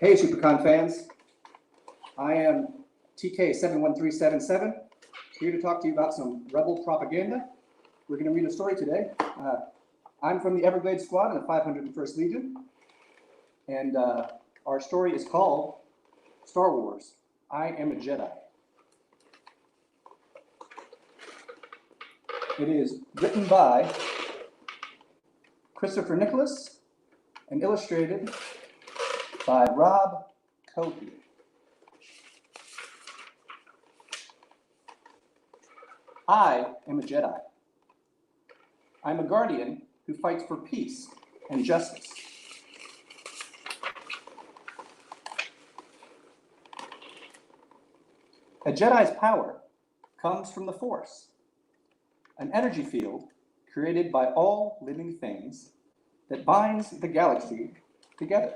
Hey Supercon fans, I am TK71377, here to talk to you about some rebel propaganda. We're going to read a story today. I'm from the Everglades Squad in the 501st Legion, and our story is called Star Wars, I Am a Jedi. It is written by Christopher Nicholas and illustrated by Rob Cokie. I am a Jedi. I'm a guardian who fights for peace and justice. A Jedi's power comes from the Force, an energy field created by all living things that binds the galaxy together.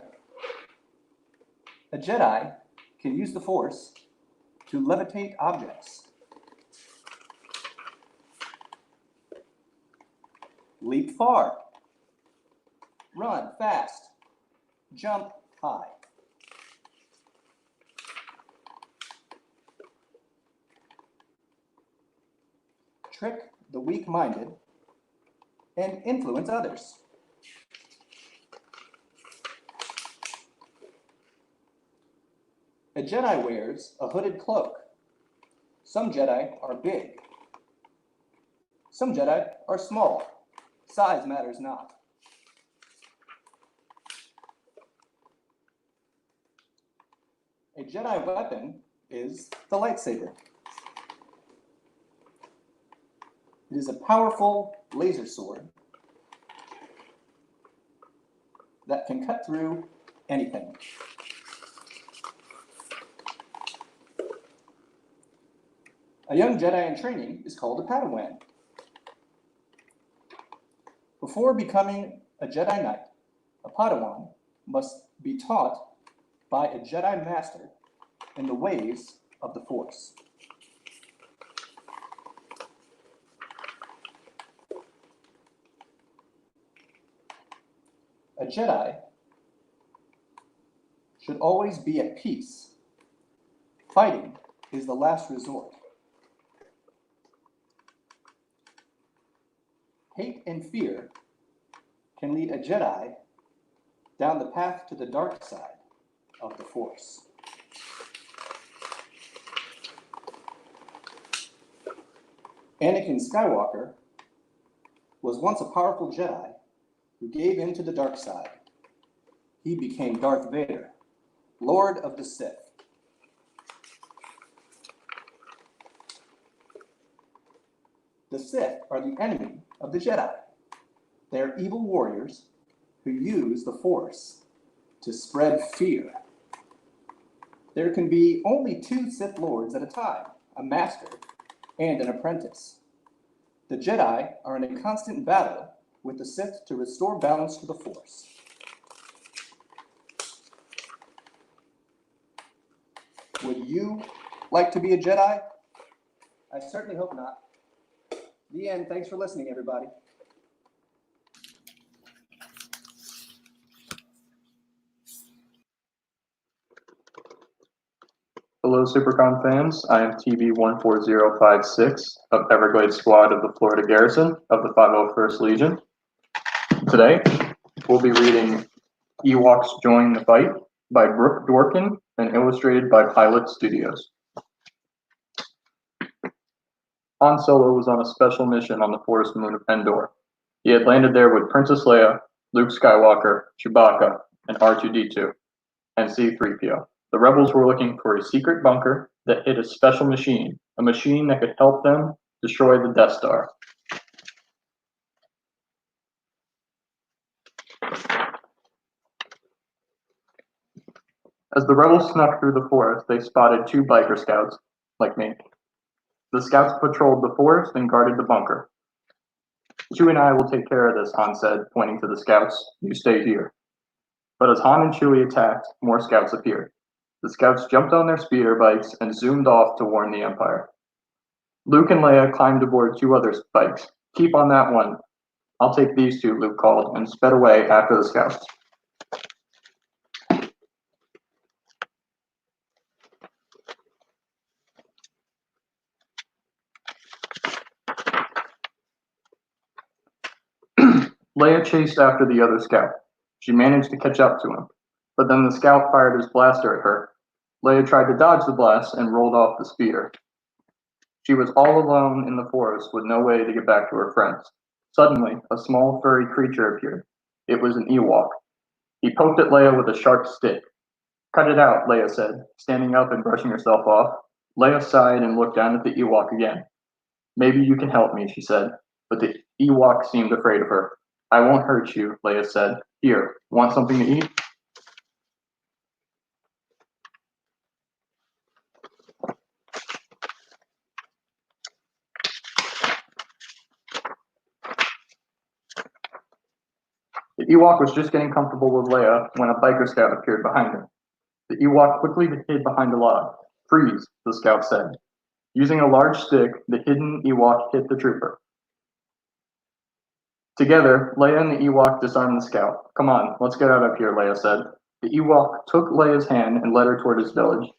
A Jedi can use the Force to levitate objects, leap far, run fast, jump high. Trick the weak-minded and influence others. A Jedi wears a hooded cloak. Some Jedi are big. Some Jedi are small. Size matters not. A Jedi weapon is the lightsaber. It is a powerful laser sword that can cut through anything. A young Jedi in training is called a Padawan. Before becoming a Jedi Knight, a Padawan must be taught by a Jedi Master in the ways of the Force. A Jedi should always be at peace. Fighting is the last resort. Hate and fear can lead a Jedi down the path to the dark side of the Force. Anakin Skywalker was once a powerful Jedi who gave in to the dark side. He became Darth Vader, Lord of the Sith. The Sith are the enemy of the Jedi. They are evil warriors who use the Force to spread fear. There can be only two Sith Lords at a time, a master and an apprentice. The Jedi are in a constant battle with the Sith to restore balance to the Force. Would you like to be a Jedi? I certainly hope not. The end. Thanks for listening, everybody. Hello, Supercon fans. I am TB14056 of Everglades Squad of the Florida Garrison of the 501st Legion. Today, we'll be reading Ewoks Join the Fight by Brooke Dworkin and illustrated by Pilot Studios. Han Solo was on a special mission on the forest moon of Endor. He had landed there with Princess Leia, Luke Skywalker, Chewbacca, and R2-D2, and C-3PO. The rebels were looking for a secret bunker that hid a special machine, a machine that could help them destroy the Death Star. As the rebels snuck through the forest, they spotted two biker scouts, like me. The scouts patrolled the forest and guarded the bunker. Chewie and I will take care of this, Han said, pointing to the scouts. You stay here. But as Han and Chewie attacked, more scouts appeared. The scouts jumped on their speeder bikes and zoomed off to warn the Empire. Luke and Leia climbed aboard two other bikes. Keep on that one. I'll take these two, Luke called, and sped away after the scouts. Leia chased after the other scout. She managed to catch up to him, but then the scout fired his blaster at her. Leia tried to dodge the blast and rolled off the speeder. She was all alone in the forest with no way to get back to her friends. Suddenly, a small furry creature appeared. It was an Ewok. He poked at Leia with a sharp stick. "Cut it out," Leia said, standing up and brushing herself off. Leia sighed and looked down at the Ewok again. "Maybe you can help me," she said, but the Ewok seemed afraid of her. "I won't hurt you," Leia said. "Here, want something to eat?" The Ewok was just getting comfortable with Leia when a biker scout appeared behind him. The Ewok quickly hid behind a log. "Freeze," the scout said. Using a large stick, the hidden Ewok hit the trooper. Together, Leia and the Ewok disarmed the scout. "Come on, let's get out of here," Leia said. The Ewok took Leia's hand and led her toward his village.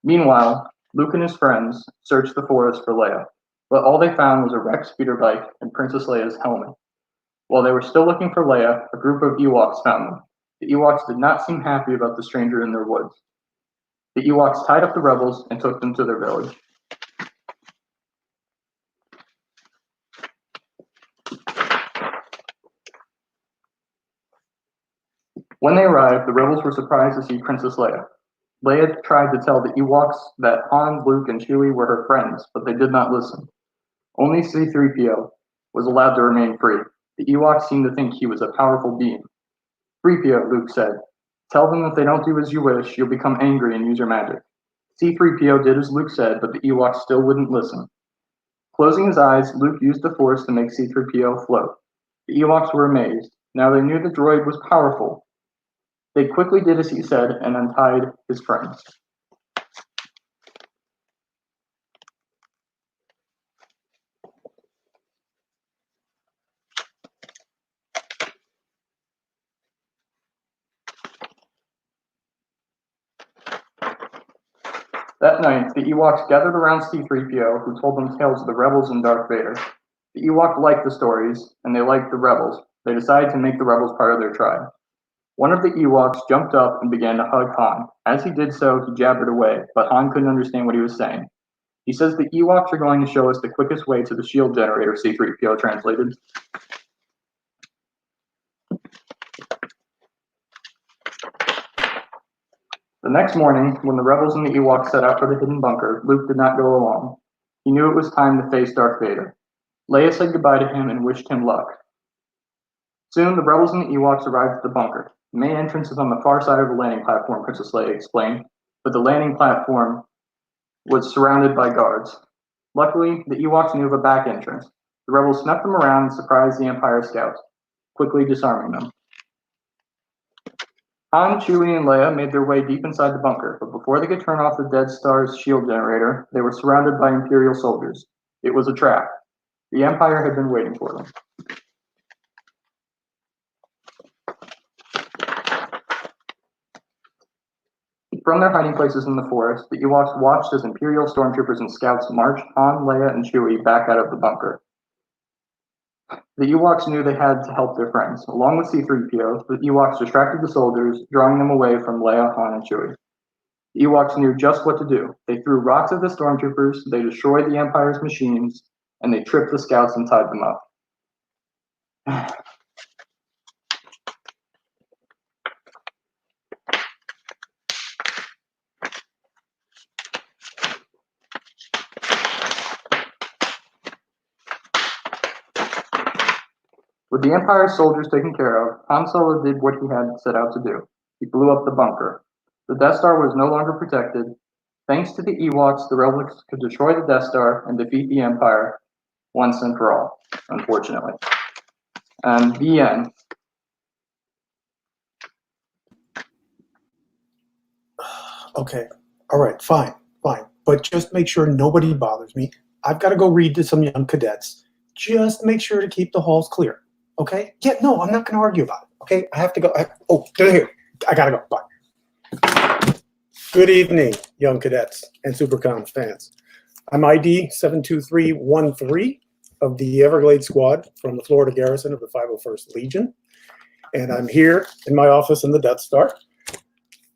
Meanwhile, Luke and his friends searched the forest for Leia, but all they found was a wrecked speeder bike and Princess Leia's helmet. While they were still looking for Leia, a group of Ewoks found them. The Ewoks did not seem happy about the stranger in their woods. The Ewoks tied up the rebels and took them to their village. When they arrived, the rebels were surprised to see Princess Leia. Leia tried to tell the Ewoks that Han, Luke, and Chewie were her friends, but they did not listen. Only C-3PO was allowed to remain free. The Ewoks seemed to think he was a powerful being. "3PO," Luke said. "Tell them that they don't do as you wish, you'll become angry and use your magic." C-3PO did as Luke said, but the Ewoks still wouldn't listen. Closing his eyes, Luke used the Force to make C-3PO float. The Ewoks were amazed. Now they knew the droid was powerful. They quickly did as he said and untied his friends. That night, the Ewoks gathered around C-3PO, who told them tales of the rebels and Darth Vader. The Ewok liked the stories, and they liked the rebels. They decided to make the rebels part of their tribe. One of the Ewoks jumped up and began to hug Han. As he did so, he jabbered away, but Han couldn't understand what he was saying. "He says the Ewoks are going to show us the quickest way to the shield generator," C-3PO translated. The next morning, when the rebels and the Ewoks set out for the hidden bunker, Luke did not go alone. He knew it was time to face Darth Vader. Leia said goodbye to him and wished him luck. Soon, the rebels and the Ewoks arrived at the bunker. The main entrance is on the far side of the landing platform, Princess Leia explained, but the landing platform was surrounded by guards. Luckily, the Ewoks knew of a back entrance. The rebels snuck them around and surprised the Empire scouts, quickly disarming them. Han, Chewie, and Leia made their way deep inside the bunker, but before they could turn off the Death Star's shield generator, they were surrounded by Imperial soldiers. It was a trap. The Empire had been waiting for them. From their hiding places in the forest, the Ewoks watched as Imperial stormtroopers and scouts marched Han, Leia, and Chewie back out of the bunker. The Ewoks knew they had to help their friends. Along with C-3PO, the Ewoks distracted the soldiers, drawing them away from Leia, Han, and Chewie. The Ewoks knew just what to do. They threw rocks at the stormtroopers, they destroyed the Empire's machines, and they tripped the scouts and tied them up. With the Empire's soldiers taken care of, Han Solo did what he had set out to do. He blew up the bunker. The Death Star was no longer protected. Thanks to the Ewoks, the rebels could destroy the Death Star and defeat the Empire once and for all, unfortunately. The end. Okay. All right. Fine. But just make sure nobody bothers me. I've got to go read to some young cadets. Just make sure to keep the halls clear. Okay? Yeah, no, I'm not going to argue about it. Okay? I have to go. They're here. I got to go. Bye. Good evening, young cadets and Supercon fans. I'm ID 72313. of the Everglades Squad from the Florida garrison of the 501st Legion. And I'm here in my office in the Death Star,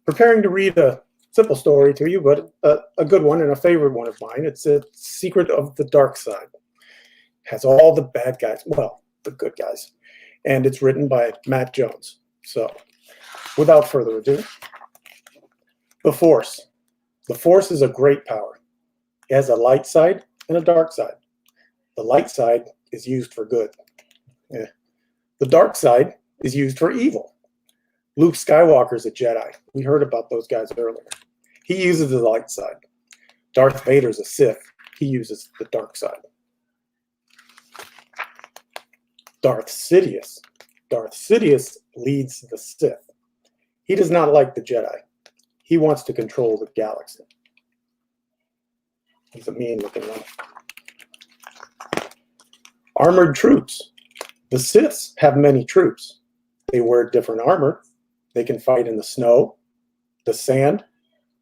preparing to read a simple story to you, but a good one and a favorite one of mine. It's a Secret of the Dark Side. Has all the bad guys, well, the good guys. And it's written by Matt Jones. So, without further ado, the Force. The Force is a great power. It has a light side and a dark side. The light side is used for good. Yeah. The dark side is used for evil. Luke Skywalker's a Jedi. We heard about those guys earlier. He uses the light side. Darth Vader's a Sith. He uses the dark side. Darth Sidious. Darth Sidious leads the Sith. He does not like the Jedi. He wants to control the galaxy. He's a mean-looking one. Armored troops. The Siths have many troops. They wear different armor. They can fight in the snow, the sand,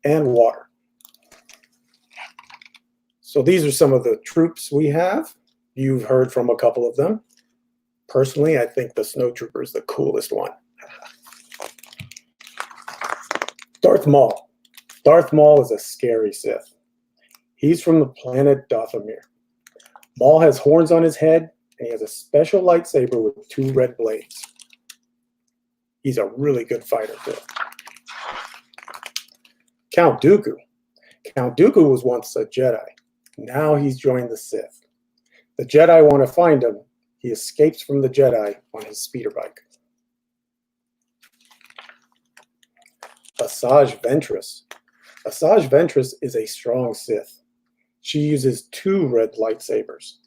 and water. So these are some of the troops we have. You've heard from a couple of them. Personally, I think the Snowtrooper is the coolest one. Darth Maul. Darth Maul is a scary Sith. He's from the planet Dathomir. Maul has horns on his head, and he has a special lightsaber with 2 red blades. He's a really good fighter, too. Count Dooku. Count Dooku was once a Jedi. Now he's joined the Sith. The Jedi want to find him. He escapes from the Jedi on his speeder bike. Asajj Ventress. Asajj Ventress is a strong Sith. She uses 2 red lightsabers.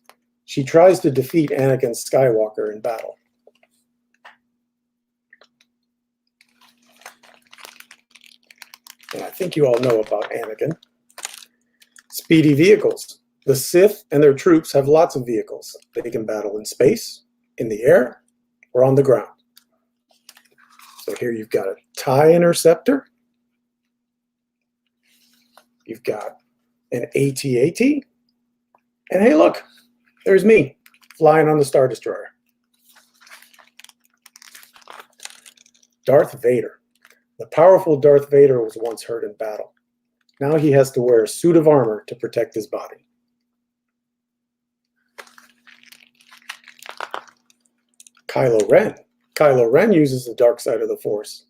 She tries to defeat Anakin Skywalker in battle. And I think you all know about Anakin. Speedy vehicles. The Sith and their troops have lots of vehicles. They can battle in space, in the air, or on the ground. So here you've got a TIE Interceptor. You've got an AT-AT. And hey, look, there's me flying on the Star Destroyer. Darth Vader. The powerful Darth Vader was once hurt in battle. Now he has to wear a suit of armor to protect his body. Kylo Ren. Kylo Ren uses the dark side of the Force.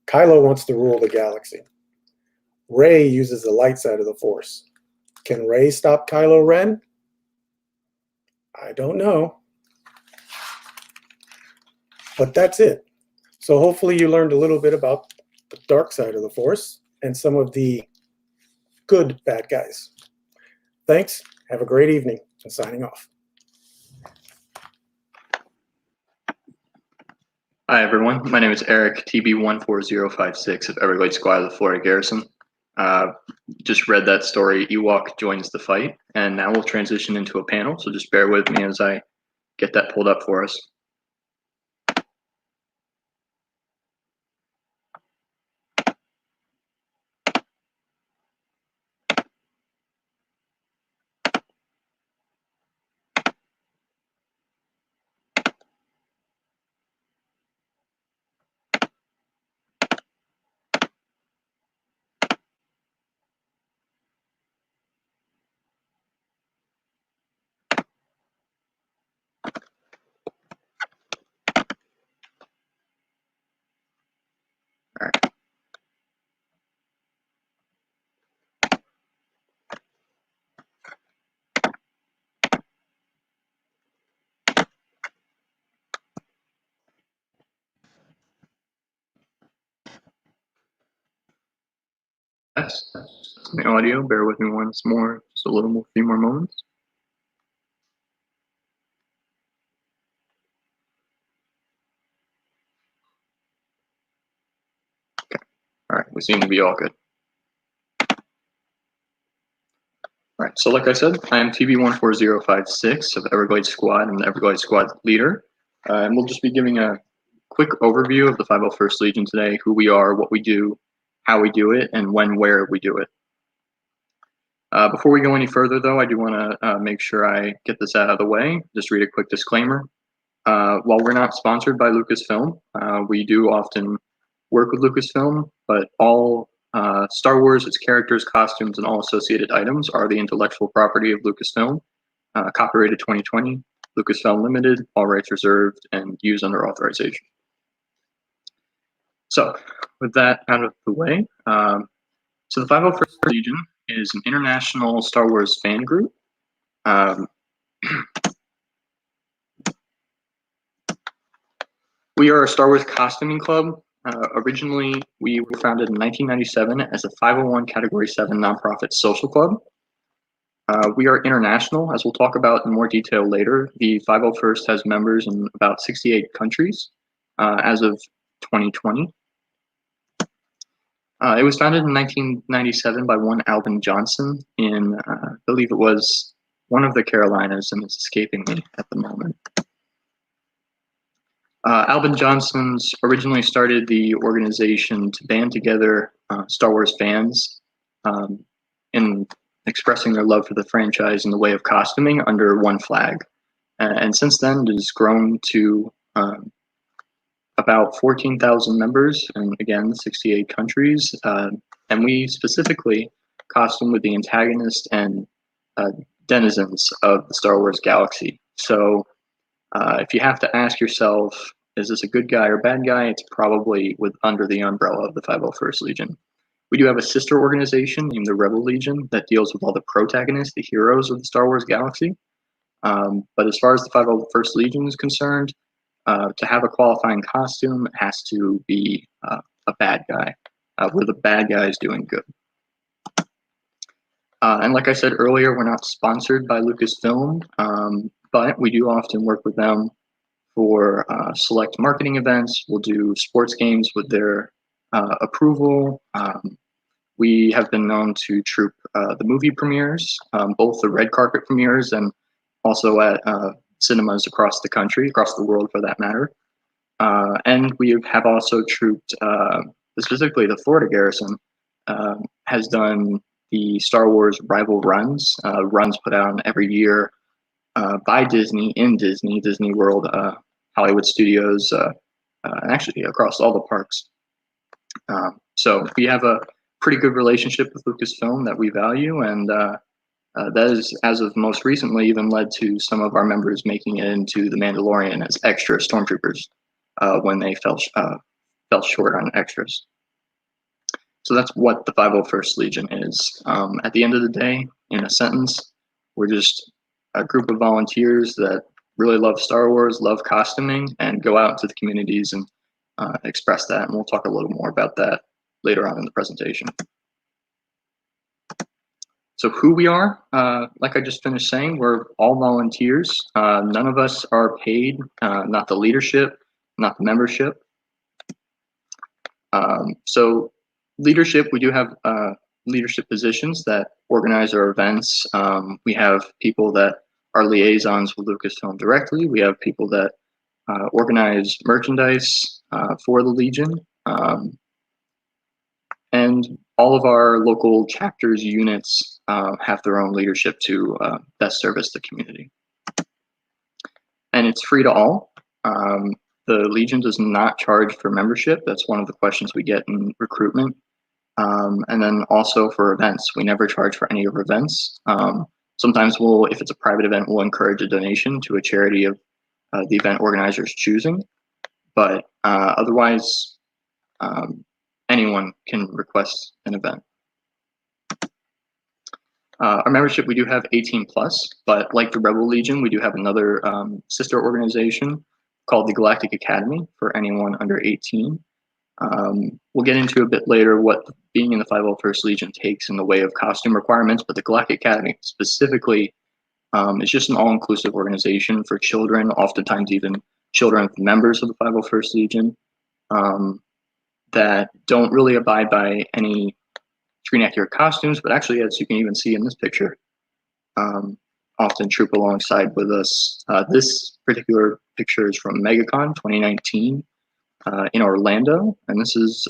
Kylo wants to rule the galaxy. Rey uses the light side of the Force. Can Rey stop Kylo Ren? I don't know. But that's it. So hopefully you learned a little bit about the dark side of the Force and some of the good bad guys. Thanks. Have a great evening. I'm signing off. Hi, everyone. My name is Eric, TB14056 of Everglades Squad of the Florida Garrison. Just read that story, Ewok joins the fight, and now we'll transition into a panel, so just bear with me as I get that pulled up for us. All right. That's the audio. Bear with me once more, just a few more moments. Okay. All right, we seem to be all good. All right, so like I said, I am TB14056 of Everglades Squad. I'm the Everglades Squad leader, and we'll just be giving a quick overview of the 501st Legion today, who we are, what we do, how we do it, and when, where we do it. Before we go any further, though, I do want to make sure I get this out of the way. Just read a quick disclaimer. While we're not sponsored by Lucasfilm, we do often work with Lucasfilm, but all Star Wars, its characters, costumes, and all associated items are the intellectual property of Lucasfilm, copyrighted 2020, Lucasfilm Limited, all rights reserved, and used under authorization. So, with that out of the way, so the 501st Legion is an international Star Wars fan group. We are a Star Wars costuming club. Originally, we were founded in 1997 as a 501 Category 7 nonprofit social club. We are international, as we'll talk about in more detail later. The 501st has members in about 68 countries as of 2020. It was founded in 1997 by one Albin Johnson in, I believe it was one of the Carolinas, and it's escaping me at the moment. Albin Johnson's originally started the organization to band together Star Wars fans in expressing their love for the franchise in the way of costuming under one flag. And since then, it has grown to about 14,000 members, and again, 68 countries. And we specifically costume with the antagonists and denizens of the Star Wars galaxy. So if you have to ask yourself, is this a good guy or bad guy? It's probably under the umbrella of the 501st Legion. We do have a sister organization named the Rebel Legion that deals with all the protagonists, the heroes of the Star Wars galaxy. But as far as the 501st Legion is concerned, to have a qualifying costume, it has to be a bad guy, where the bad guy is doing good. And like I said earlier, we're not sponsored by Lucasfilm, but we do often work with them for select marketing events. We'll do sports games with their approval. We have been known to troop the movie premieres, both the red carpet premieres and also at cinemas across the country, across the world for that matter. And we have also trooped, specifically the Florida Garrison, has done the Star Wars rival runs, runs put out every year by Disney, in Disney World, Hollywood Studios, and actually across all the parks. So we have a pretty good relationship with Lucasfilm that we value, and that is, as of most recently, even led to some of our members making it into The Mandalorian as extra Stormtroopers when they fell short on extras. So that's what the 501st Legion is. At the end of the day, in a sentence, we're just a group of volunteers that really love Star Wars, love costuming, and go out to the communities and express that. And we'll talk a little more about that later on in the presentation. So who we are, like I just finished saying, we're all volunteers. None of us are paid, not the leadership, not the membership. So leadership, we do have leadership positions that organize our events. We have people that are liaisons with Lucasfilm directly. We have people that organize merchandise for the Legion. And all of our local chapters, units have their own leadership to best service the community. And it's free to all. The Legion does not charge for membership. That's one of the questions we get in recruitment. And then also for events, we never charge for any of our events. Sometimes if it's a private event, we'll encourage a donation to a charity of the event organizer's choosing. But otherwise, anyone can request an event. Our membership, we do have 18 plus, but like the Rebel Legion, we do have another sister organization called the Galactic Academy for anyone under 18. We'll get into a bit later what being in the 501st Legion takes in the way of costume requirements, but the Galactic Academy specifically is just an all-inclusive organization for children, oftentimes even children of members of the 501st Legion, that don't really abide by any screen-accurate costumes, but actually, as you can even see in this picture, often troop alongside with us. This particular picture is from MegaCon 2019 in Orlando, and this is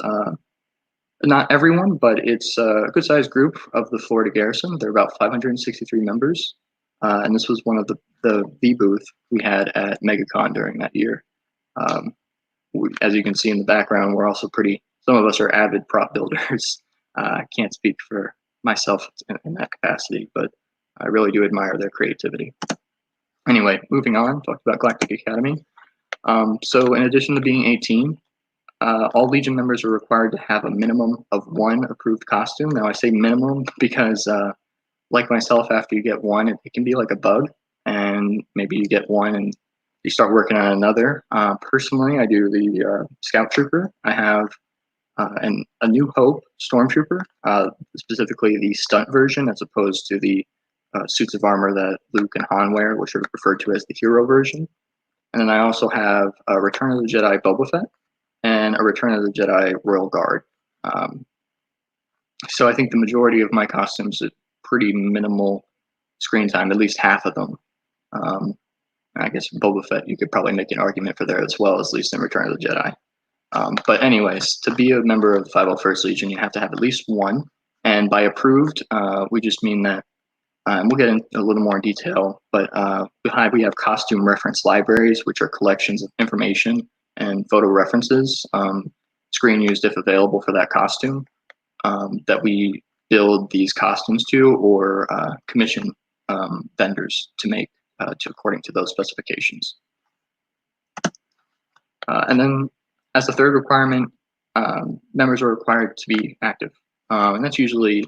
Not everyone, but it's a good-sized group of the Florida garrison. There are about 563 members, and this was one of the booth we had at MegaCon during that year. As you can see in the background, we're also some of us are avid prop builders. I can't speak for myself in that capacity, but I really do admire their creativity. Anyway, moving on, talked about Galactic Academy. So in addition to being 18, all Legion members are required to have a minimum of 1 approved costume. Now I say minimum because, like myself, after you get one, it can be like a bug, and maybe you get one and you start working on another. Personally, I do the Scout Trooper. I have a New Hope Stormtrooper, specifically the stunt version, as opposed to the suits of armor that Luke and Han wear, which are referred to as the hero version. And then I also have a Return of the Jedi Boba Fett and a Return of the Jedi Royal Guard. So I think the majority of my costumes are pretty minimal screen time, at least half of them. I guess Boba Fett, you could probably make an argument for there as well, at least in Return of the Jedi. But anyways, to be a member of the 501st Legion, you have to have at least 1. And by approved, we just mean that, we'll get into a little more in detail, but we have costume reference libraries, which are collections of information and photo references, screen used if available for that costume, that we build these costumes to, or commission vendors to make according to those specifications. And then as a third requirement, members are required to be active. And that's usually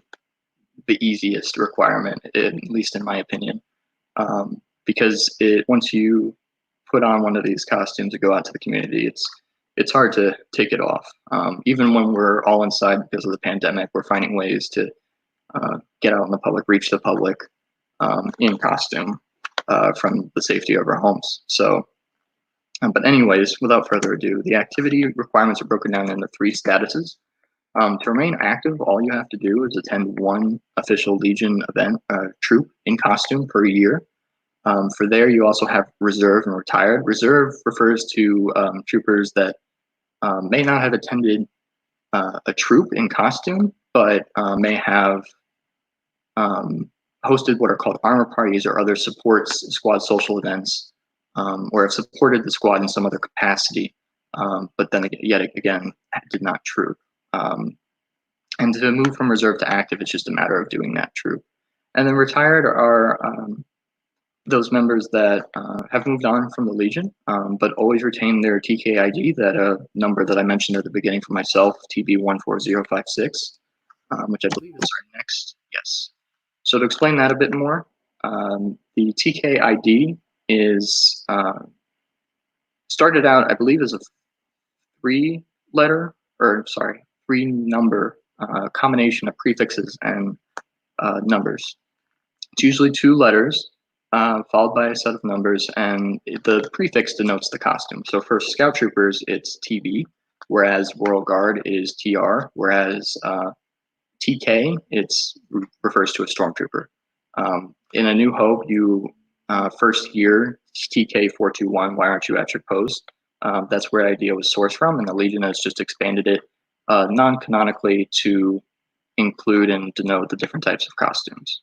the easiest requirement, at least in my opinion, because once you put on one of these costumes to go out to the community, it's hard to take it off. Even when we're all inside because of the pandemic, we're finding ways to get out in the public, reach the public in costume from the safety of our homes. So, but anyways, without further ado, the activity requirements are broken down into 3 statuses. To remain active, all you have to do is attend 1 official Legion event, troop in costume per year. For there, you also have reserve and retired. Reserve refers to troopers that may not have attended a troop in costume, but may have hosted what are called armor parties or other squad social events, or have supported the squad in some other capacity, but then yet again did not troop. And to move from reserve to active, it's just a matter of doing that troop. And then retired are those members that have moved on from the Legion, but always retain their TK ID, that number that I mentioned at the beginning for myself, TB14056, which I believe is our next. Yes. So to explain that a bit more, the TK ID is started out, I believe, as a 3-number combination of prefixes and numbers. It's usually 2 letters followed by a set of numbers, and the prefix denotes the costume. So for Scout Troopers, it's TB, whereas Royal Guard is TR, whereas TK, refers to a Stormtrooper. In A New Hope, you first year TK421, why aren't you at your post? That's where the idea was sourced from, and the Legion has just expanded it non-canonically to include and denote the different types of costumes.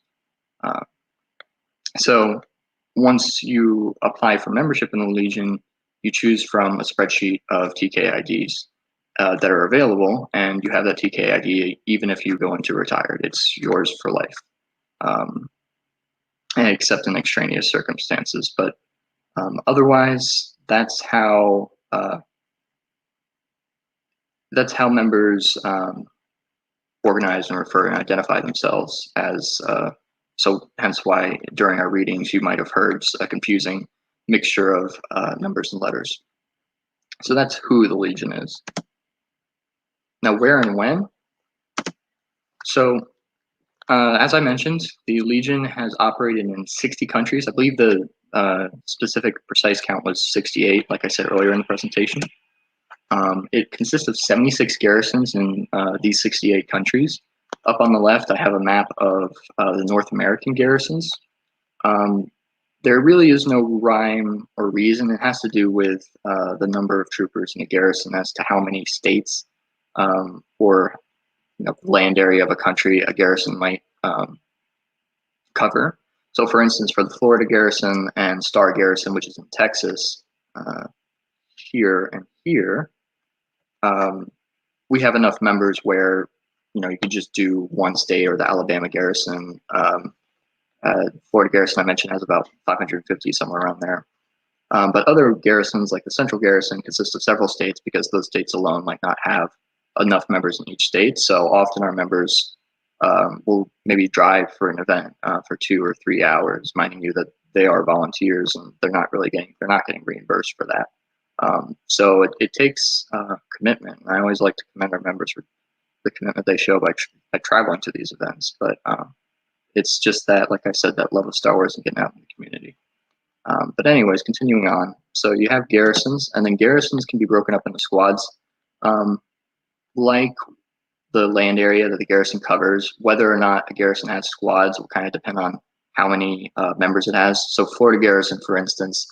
So once you apply for membership in the Legion, you choose from a spreadsheet of TK IDs that are available, and you have that TK ID even if you go into retired. It's yours for life, except in extraneous circumstances. But otherwise, that's how members organize and refer and identify themselves as. So hence why during our readings you might have heard a confusing mixture of numbers and letters. So that's who the Legion is. Now, where and when? So as I mentioned, the Legion has operated in 60 countries. I believe the specific precise count was 68, like I said earlier in the presentation. It consists of 76 garrisons in these 68 countries. Up on the left, I have a map of the North American garrisons. There really is no rhyme or reason. It has to do with the number of troopers in a garrison as to how many states or land area of a country a garrison might cover. So, for instance, for the Florida garrison and Star Garrison, which is in Texas, here and here, we have enough members where you could just do one state, or the Alabama garrison. Florida garrison I mentioned has about 550, somewhere around there. But other garrisons, like the Central Garrison, consist of several states because those states alone might not have enough members in each state. So often our members will maybe drive for an event for 2 or 3 hours, minding you that they are volunteers and they're not getting reimbursed for that. So it takes commitment. And I always like to commend our members for the commitment they show by traveling to these events. But it's just that, like I said, that love of Star Wars and getting out in the community. But anyways, continuing on. So you have garrisons, and then garrisons can be broken up into squads. Like the land area that the garrison covers, whether or not a garrison has squads will kind of depend on how many members it has. So Florida Garrison, for instance,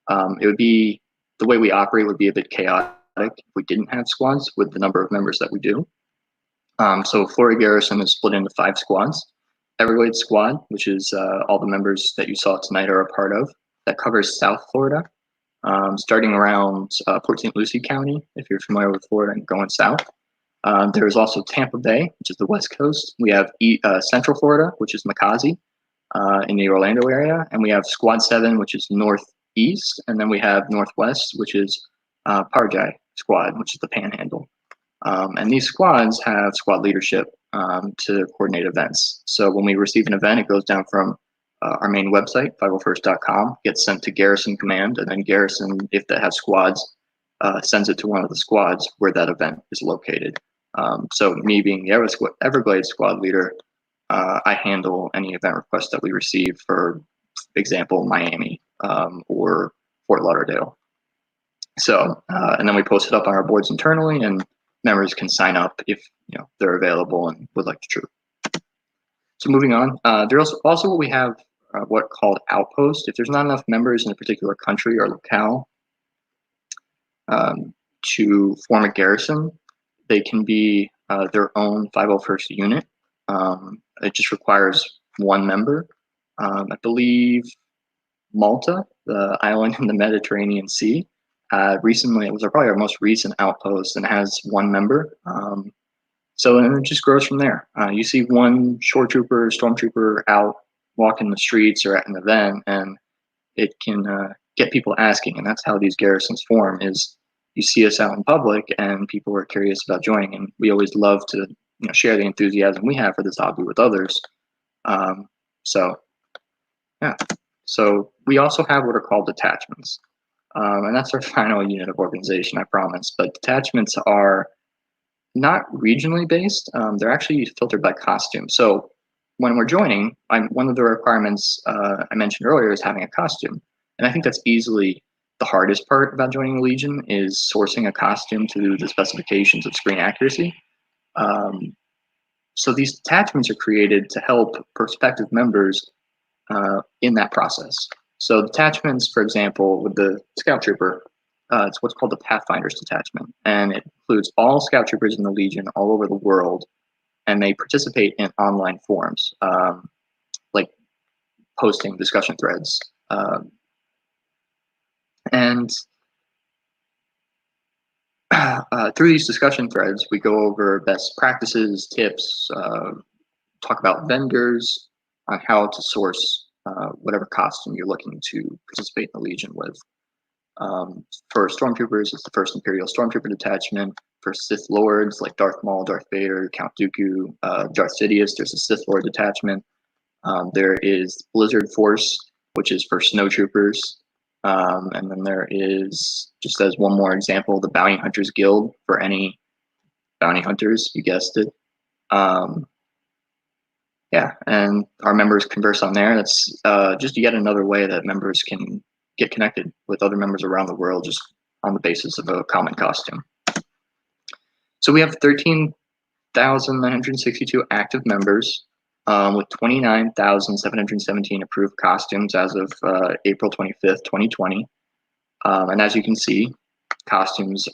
it would be, the way we operate would be a bit chaotic if we didn't have squads with the number of members that we do. So Florida Garrison is split into 5 squads. Everglades Squad, which is all the members that you saw tonight are a part of. That covers South Florida, starting around Port St. Lucie County, if you're familiar with Florida and going south. There's also Tampa Bay, which is the west coast. We have Central Florida, which is McCausey in the Orlando area. And we have Squad 7, which is northeast. And then we have Northwest, which is Parjai Squad, which is the Panhandle. And these squads have squad leadership to coordinate events. So when we receive an event, it goes down from our main website, 501st.com, gets sent to Garrison Command, and then Garrison, if they have squads, sends it to one of the squads where that event is located. So me being the Everglades Squad leader, I handle any event requests that we receive, for example, Miami or Fort Lauderdale. So, and then we post it up on our boards internally, and members can sign up if they're available and would like to troop. So moving on, there's also what we have what called outpost. If there's not enough members in a particular country or locale to form a garrison, they can be their own 501st unit. It just requires 1 member. I believe Malta, the island in the Mediterranean Sea, recently, it was probably our most recent outpost, and it has 1 member. So and it just grows from there. You see one shore trooper, stormtrooper out walking the streets or at an event, and it can get people asking. And that's how these garrisons form, is you see us out in public and people are curious about joining. And we always love to share the enthusiasm we have for this hobby with others. So yeah. So we also have what are called detachments. And that's our final unit of organization, I promise. But detachments are not regionally based. They're actually filtered by costume. So when we're joining, one of the requirements I mentioned earlier is having a costume. And I think that's easily the hardest part about joining the Legion, is sourcing a costume to the specifications of screen accuracy. So these detachments are created to help prospective members in that process. So detachments, for example, with the Scout Trooper, it's what's called the Pathfinders Detachment, and it includes all Scout Troopers in the Legion all over the world, and they participate in online forums, like posting discussion threads. And through these discussion threads, we go over best practices, tips, talk about vendors, on how to source whatever costume you're looking to participate in the Legion with. For Stormtroopers, it's the 1st Imperial Stormtrooper Detachment. For Sith Lords like Darth Maul, Darth Vader, Count Dooku, Darth Sidious, there's a Sith Lord Detachment. There is Blizzard Force, which is for Snow Troopers. And then there is, just as one more example, the Bounty Hunters Guild for any bounty hunters, you guessed it. Yeah, and our members converse on there. That's just yet another way that members can get connected with other members around the world, just on the basis of a common costume. So we have 13,962 active members, with 29,717 approved costumes as of April 25th, 2020. And as you can see, costumes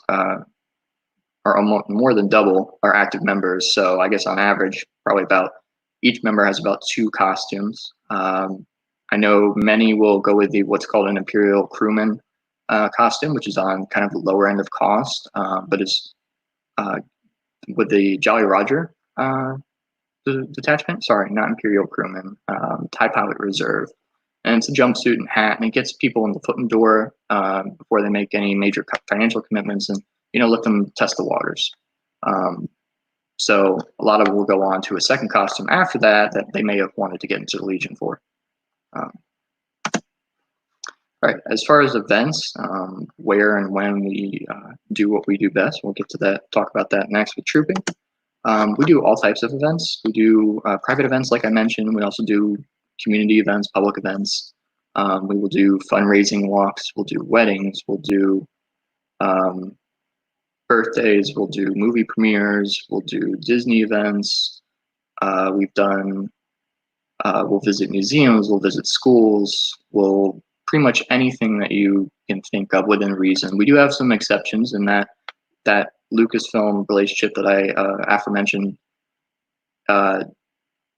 are almost more than double our active members. So I guess on average, probably about each member has about 2 costumes. I know many will go with what's called an Imperial Crewman costume, which is on kind of the lower end of cost, but is with the Jolly Roger detachment. Sorry, not Imperial Crewman, TIE Pilot Reserve. And it's a jumpsuit and hat, and it gets people in the foot in the door before they make any major financial commitments, and let them test the waters. So a lot of them will go on to a second costume after that they may have wanted to get into the Legion for. Right, as far as events, where and when we do what we do best, we'll get to that, talk about that next with trooping. We do all types of events. We do private events, like I mentioned. We also do community events, public events. We will do fundraising walks. We'll do weddings. We'll do birthdays. We'll do movie premieres. We'll do Disney events. We'll visit museums. We'll visit schools. We'll pretty much anything that you can think of within reason. We do have some exceptions in that Lucasfilm relationship that I aforementioned.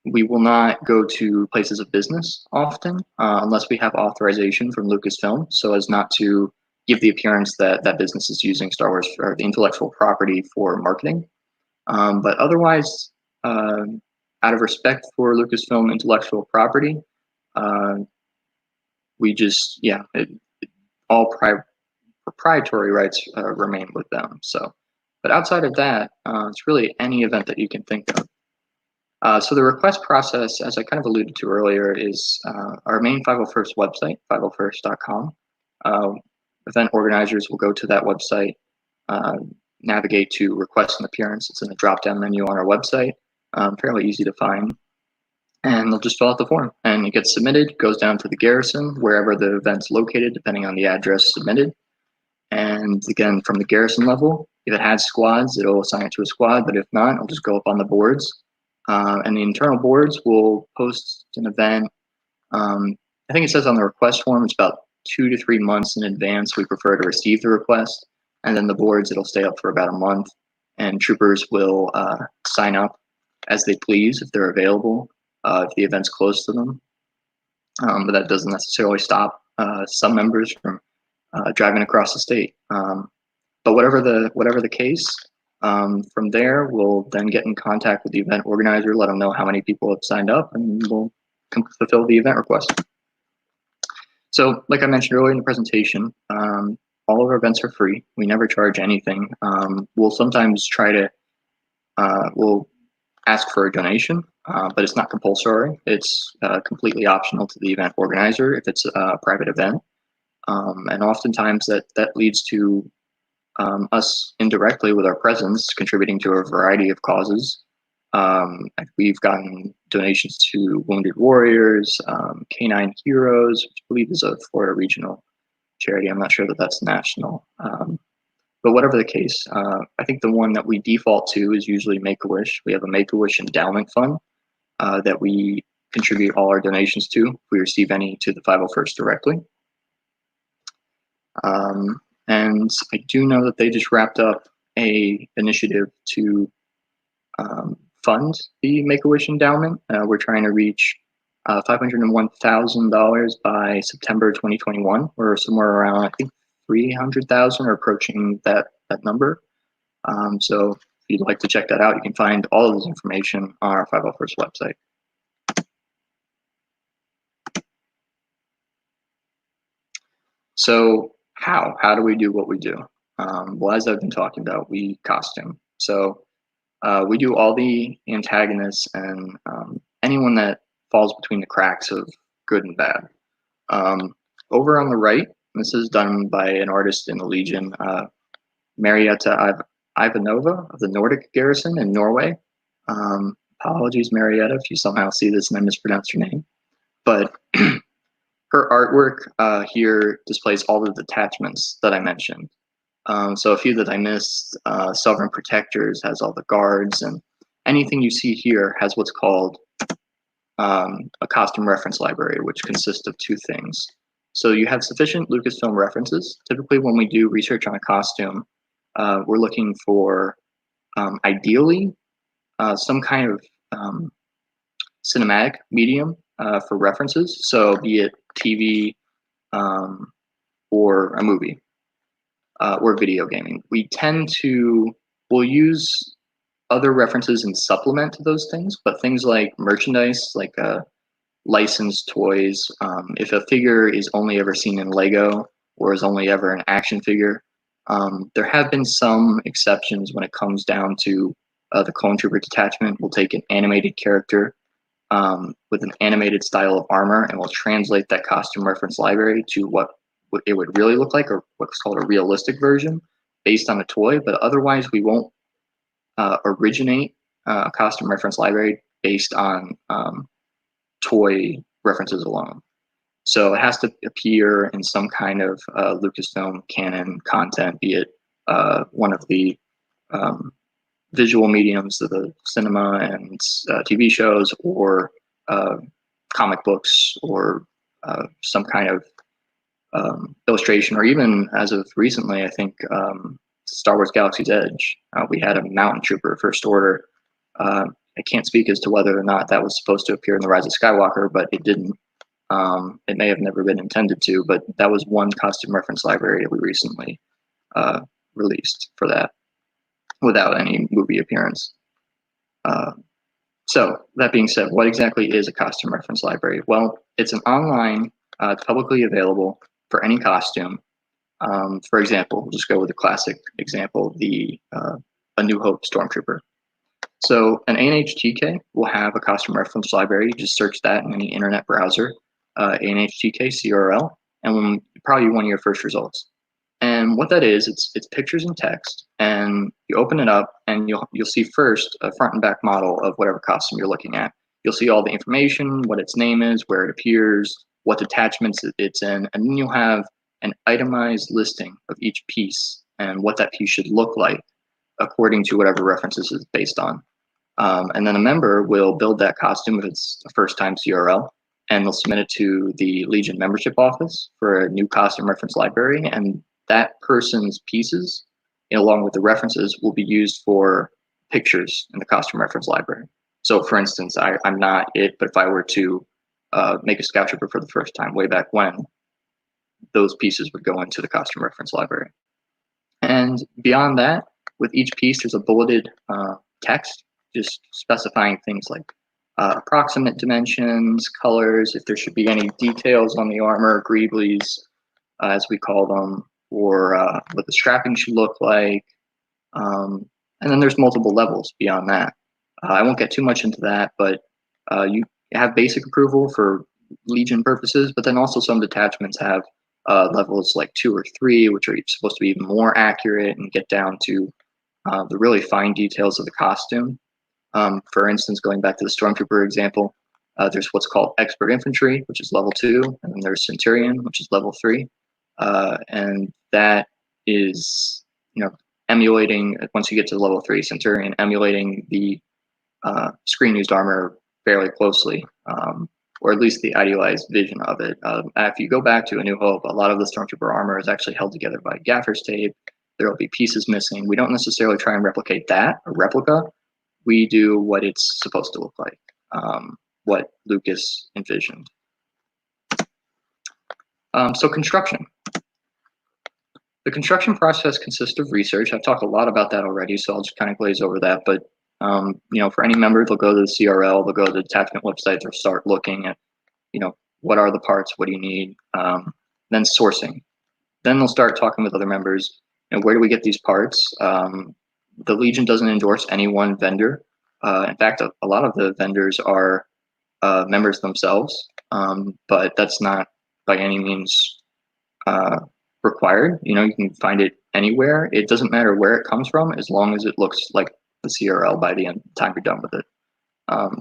We will not go to places of business often unless we have authorization from Lucasfilm, so as not to give the appearance that that business is using Star Wars or the intellectual property for marketing. But otherwise, out of respect for Lucasfilm intellectual property, we just, all proprietary rights remain with them. So, but outside of that, it's really any event that you can think of. So the request process, as I kind of alluded to earlier, is our main 501st website, 501st.com. Event organizers will go to that website, navigate to request an appearance. It's in the drop-down menu on our website, fairly easy to find. And they'll just fill out the form, and it gets submitted, goes down to the garrison, wherever the event's located, depending on the address submitted. And again, from the garrison level, if it has squads, it'll assign it to a squad, but if not, it'll just go up on the boards. And the internal boards will post an event. I think it says on the request form, it's about 2 to 3 months in advance. We prefer to receive the request. And then the boards, it'll stay up for about a month. And troopers will sign up as they please if they're available, if the event's close to them. But that doesn't necessarily stop some members from driving across the state. But whatever the case, from there, we'll then get in contact with the event organizer, let them know how many people have signed up, and we'll fulfill the event request. So, like I mentioned earlier in the presentation, all of our events are free. We never charge anything. We'll sometimes try to, we'll ask for a donation, but it's not compulsory. It's completely optional to the event organizer if it's a private event. And oftentimes that leads to us indirectly with our presence contributing to a variety of causes. We've gotten donations to Wounded Warriors, Canine Heroes, which I believe is a Florida regional charity. I'm not sure that that's national. But whatever the case, I think the one that we default to is usually Make-A-Wish. We have a Make-A-Wish endowment fund that we contribute all our donations to if we receive any to the 501st directly. And I do know that they just wrapped up a initiative to fund the Make-A-Wish endowment. We're trying to reach $501,000 by September 2021. We're somewhere around, I think, 300,000 or approaching that number. So if you'd like to check that out, you can find all of this information on our 501st website. So how do we do what we do? Well, as I've been talking about, we costume. So we do all the antagonists and anyone that falls between the cracks of good and bad. Over on the right, this is done by an artist in the Legion, Marietta Ivanova of the Nordic Garrison in Norway. Apologies, Marietta, if you somehow see this and I mispronounced your name. But her artwork here displays all the detachments that I mentioned. So a few that I missed, Sovereign Protectors has all the guards, and anything you see here has what's called a costume reference library, which consists of 2 things. So you have sufficient Lucasfilm references. Typically when we do research on a costume, we're looking for ideally some kind of cinematic medium for references. So be it TV or a movie or video gaming. We'll use other references and supplement to those things, but things like merchandise, like licensed toys, if a figure is only ever seen in Lego or is only ever an action figure, there have been some exceptions when it comes down to the Clone Trooper detachment. We'll take an animated character with an animated style of armor, and we'll translate that costume reference library to what it would really look like, or what's called a realistic version based on a toy. But otherwise, we won't originate a costume reference library based on toy references alone. So it has to appear in some kind of Lucasfilm canon content, be it one of the visual mediums of the cinema and TV shows, or comic books, or some kind of illustration, or even as of recently, I think Star Wars Galaxy's Edge, we had a Mountain Trooper First Order. I can't speak as to whether or not that was supposed to appear in The Rise of Skywalker, but it didn't. It may have never been intended to, but that was one costume reference library that we recently released for that, without any movie appearance. So that being said, what exactly is a costume reference library? Well, it's an online, it's publicly available for any costume. For example, we'll just go with a classic example, the A New Hope Stormtrooper. So an ANHTK will have a costume reference library. You just search that in any internet browser, ANHTK CRL, and probably one of your first results. And what that is, it's pictures and text, and you open it up, and you'll see first a front and back model of whatever costume you're looking at. You'll see all the information, what its name is, where it appears, what detachments it's in, and then you'll have an itemized listing of each piece and what that piece should look like according to whatever references it's based on. And then a member will build that costume if it's a first-time CRL, and they'll submit it to the Legion membership office for a new costume reference library, and that person's pieces, along with the references, will be used for pictures in the costume reference library. So for instance, I'm not it, but if I were to make a Scout Trooper for the first time way back when, those pieces would go into the costume reference library. And beyond that, with each piece, there's a bulleted text, just specifying things like approximate dimensions, colors, if there should be any details on the armor, greeblies, as we call them, or what the strapping should look like. And then there's multiple levels beyond that. I won't get too much into that, but you have basic approval for Legion purposes, but then also some detachments have levels like 2 or 3, which are supposed to be even more accurate and get down to the really fine details of the costume. For instance, going back to the Stormtrooper example, there's what's called Expert Infantry, which is level 2, and then there's Centurion, which is level 3. And that is, emulating, once you get to level 3 Centurion, emulating the screen used armor fairly closely, or at least the idealized vision of it. If you go back to A New Hope, a lot of the Stormtrooper armor is actually held together by gaffer's tape. There will be pieces missing. We don't necessarily try and replicate that, a replica. We do what it's supposed to look like, what Lucas envisioned. So construction. The construction process consists of research. I've talked a lot about that already, so I'll just kind of glaze over that. But for any member, they'll go to the CRL, they'll go to the detachment website, they'll start looking at, what are the parts, what do you need, then sourcing. Then they'll start talking with other members, where do we get these parts? The Legion doesn't endorse any one vendor. In fact, a lot of the vendors are members themselves, but that's not by any means required. You can find it anywhere. It doesn't matter where it comes from, as long as it looks like the CRL by the time you're done with it.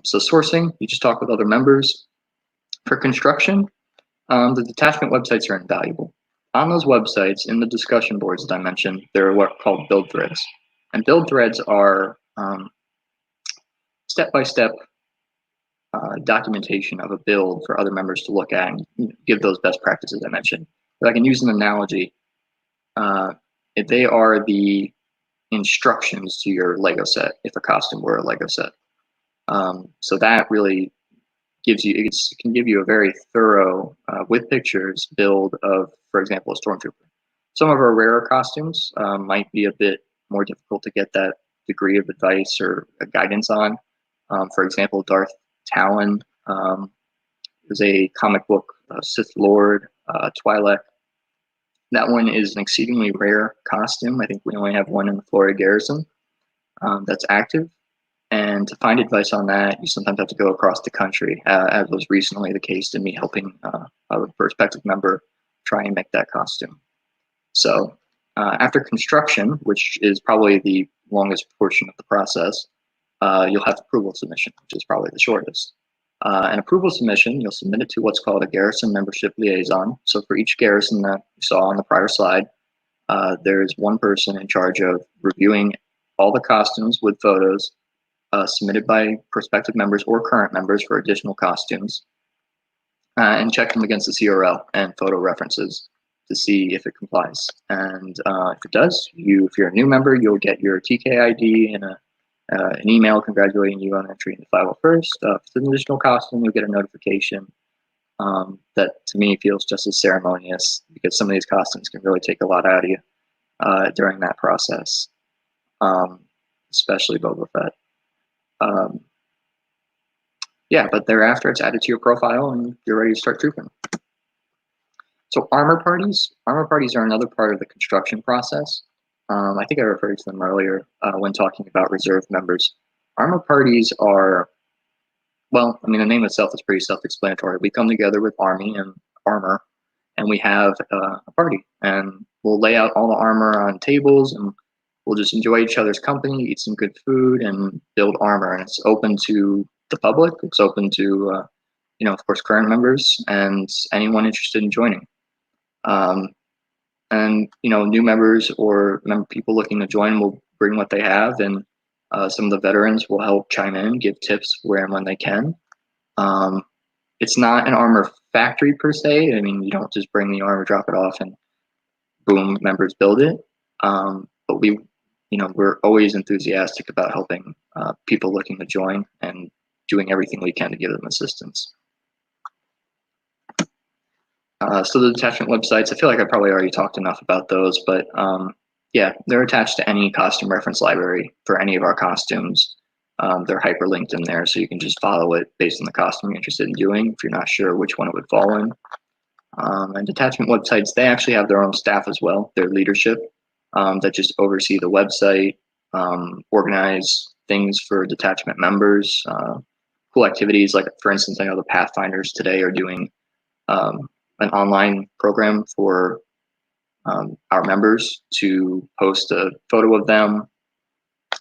So sourcing, you just talk with other members. For construction, the detachment websites are invaluable. On those websites, in the discussion boards that I mentioned, there are what are called build threads. And build threads are step-by-step documentation of a build for other members to look at and give those best practices I mentioned. If I can use an analogy, if they are the instructions to your Lego set if a costume were a Lego set. So that really gives you, it can give you a very thorough, with pictures, build of, for example, a Stormtrooper. Some of our rarer costumes might be a bit more difficult to get that degree of advice or guidance on. For example, Darth Talon is a comic book Sith Lord, Twi'lek. That one is an exceedingly rare costume. I think we only have one in the Florida garrison that's active. And to find advice on that, you sometimes have to go across the country, as was recently the case to me helping a prospective member try and make that costume. So after construction, which is probably the longest portion of the process, you'll have approval submission, which is probably the shortest. An approval submission, you'll submit it to what's called a garrison membership liaison. So for each garrison that you saw on the prior slide, there's one person in charge of reviewing all the costumes with photos submitted by prospective members or current members for additional costumes, and check them against the CRL and photo references to see if it complies. And if it does, if you're a new member, you'll get your TK ID and an email congratulating you on entry in the 501st. If it's an additional costume, you'll get a notification that to me feels just as ceremonious, because some of these costumes can really take a lot out of you during that process, especially Boba Fett. Yeah, but thereafter it's added to your profile and you're ready to start trooping. So armor parties are another part of the construction process. I think I referred to them earlier when talking about reserve members. Armor parties are, well, I mean, the name itself is pretty self-explanatory. We come together with Army and armor, and we have a party, and we'll lay out all the armor on tables, and we'll just enjoy each other's company, eat some good food, and build armor. And it's open to the public. It's open to, of course, current members and anyone interested in joining. And new members or people looking to join will bring what they have, and some of the veterans will help chime in, give tips where and when they can. It's not an armor factory per se. I mean, you don't just bring the armor, drop it off, and boom, members build it. But we're always enthusiastic about helping people looking to join and doing everything we can to give them assistance. So the detachment websites, I feel like I probably already talked enough about those, but yeah, they're attached to any costume reference library for any of our costumes. They're hyperlinked in there, so you can just follow it based on the costume you're interested in doing if you're not sure which one it would fall in. And detachment websites, they actually have their own staff as well, their leadership, that just oversee the website, organize things for detachment members, cool activities. Like, for instance, I know the Pathfinders today are doing an online program for our members to post a photo of them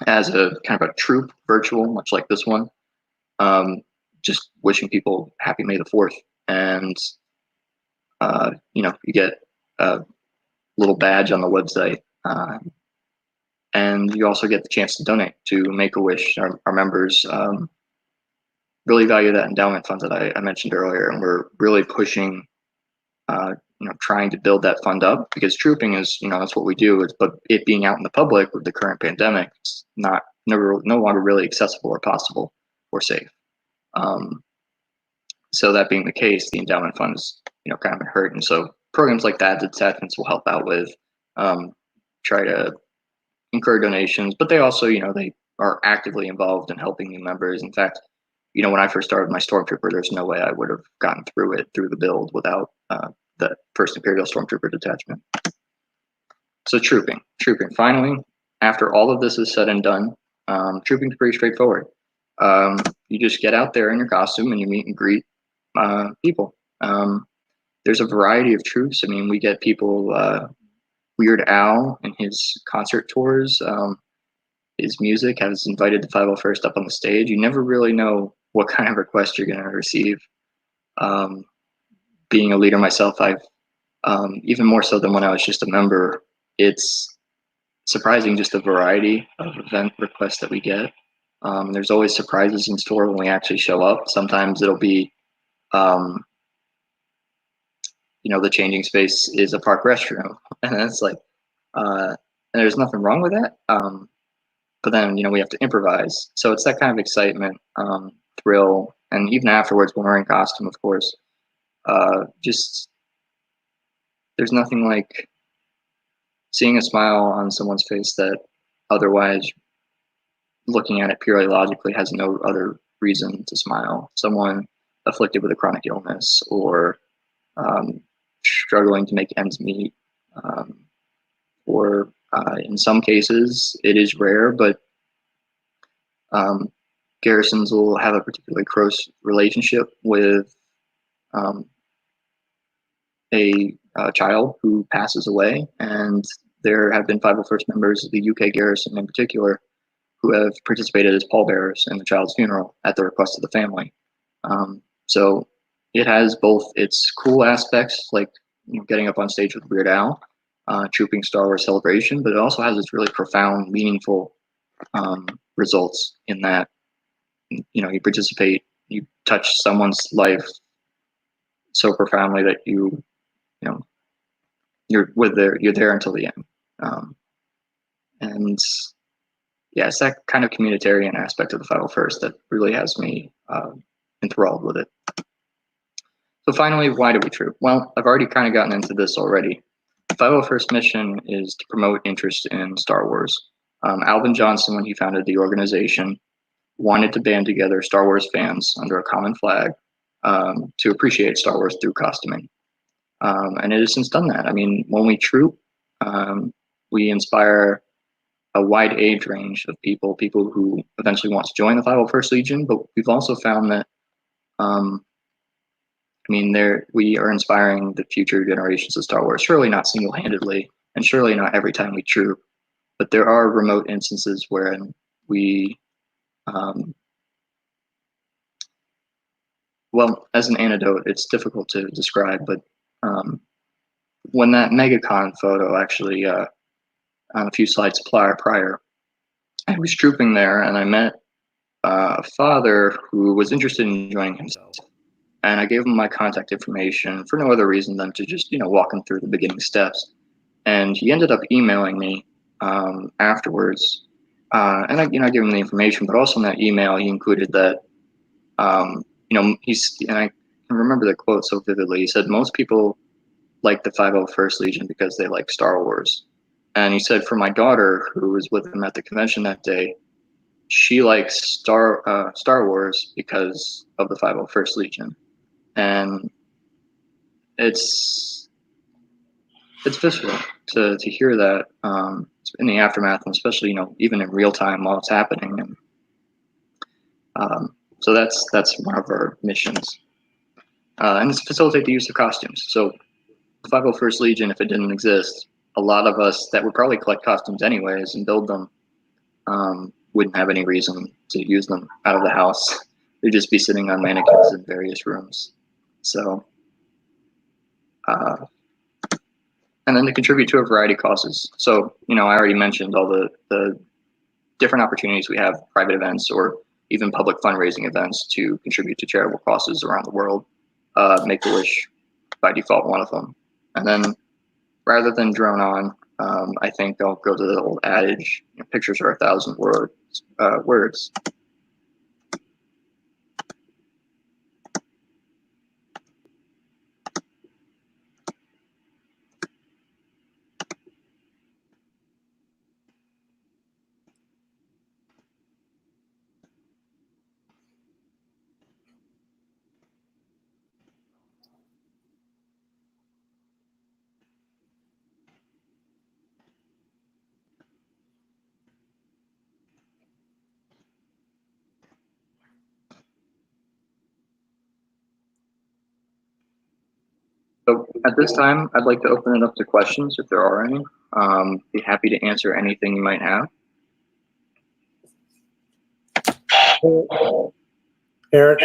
as a kind of a troop virtual, much like this one, just wishing people happy May the 4th. And you get a little badge on the website, and you also get the chance to donate to Make-A-Wish. Our members really value that endowment fund that I mentioned earlier, and we're really pushing trying to build that fund up, because trooping is, that's what we do. But it being out in the public with the current pandemic, it's no longer really accessible or possible or safe. So that being the case, the endowment fund is, kind of been hurt. And so programs like that, the detachments will help out with, try to incur donations, but they also, they are actively involved in helping new members. In fact, when I first started my Stormtrooper, there's no way I would have gotten through the build without the first Imperial Stormtrooper detachment. So trooping. Finally, after all of this is said and done, trooping is pretty straightforward. You just get out there in your costume and you meet and greet people. There's a variety of troops. I mean, we get people, Weird Al and his concert tours, his music has invited the 501st up on the stage. You never really know what kind of request you're going to receive. Being a leader myself, I've even more so than when I was just a member, it's surprising just the variety of event requests that we get. There's always surprises in store when we actually show up. Sometimes it'll be, the changing space is a park restroom, and it's like, and there's nothing wrong with that. But then, we have to improvise. So it's that kind of excitement, thrill, and even afterwards when we're in costume, of course, just there's nothing like seeing a smile on someone's face that otherwise, looking at it purely logically, has no other reason to smile. Someone afflicted with a chronic illness or struggling to make ends meet, or in some cases, it is rare, but garrisons will have a particularly close relationship with a child who passes away, and there have been 501st members of the UK garrison in particular who have participated as pallbearers in the child's funeral at the request of the family. So it has both its cool aspects, like getting up on stage with Weird Al, trooping Star Wars Celebration, but it also has its really profound, meaningful results in that you participate, you touch someone's life so profoundly that you're there until the end. And yeah, it's that kind of communitarian aspect of the 501st that really has me enthralled with it. So finally, why do we troop? Well, I've already kind of gotten into this already. The 501st mission is to promote interest in Star Wars. Alvin Johnson, when he founded the organization, wanted to band together Star Wars fans under a common flag to appreciate Star Wars through costuming. And it has since done that. I mean, when we troop, we inspire a wide age range of people who eventually want to join the 501st Legion, but we've also found that, we are inspiring the future generations of Star Wars, surely not single-handedly, and surely not every time we troop, but there are remote instances wherein we, well, as an anecdote, it's difficult to describe, but when that MegaCon photo actually, a few slides prior, I was trooping there and I met a father who was interested in joining himself. And I gave him my contact information for no other reason than to just, walk him through the beginning steps. And he ended up emailing me afterwards. And I gave him the information, but also in that email, he included that, and I can remember the quote so vividly. He said, most people like the 501st Legion because they like Star Wars. And he said, for my daughter, who was with him at the convention that day, she likes Star Wars because of the 501st Legion. And it's visceral to hear that in the aftermath, and especially even in real time while it's happening. And so that's one of our missions, and it's facilitate the use of costumes. So the 501st Legion, if it didn't exist, a lot of us that would probably collect costumes anyways and build them wouldn't have any reason to use them out of the house. They'd just be sitting on mannequins in various rooms. So, and then to contribute to a variety of causes. So, I already mentioned all the different opportunities we have, private events or even public fundraising events to contribute to charitable causes around the world. Make-A-Wish, by default, one of them. And then, rather than drone on, I think I'll go to the old adage, pictures are 1,000 words. So at this time, I'd like to open it up to questions if there are any. Be happy to answer anything you might have. Eric.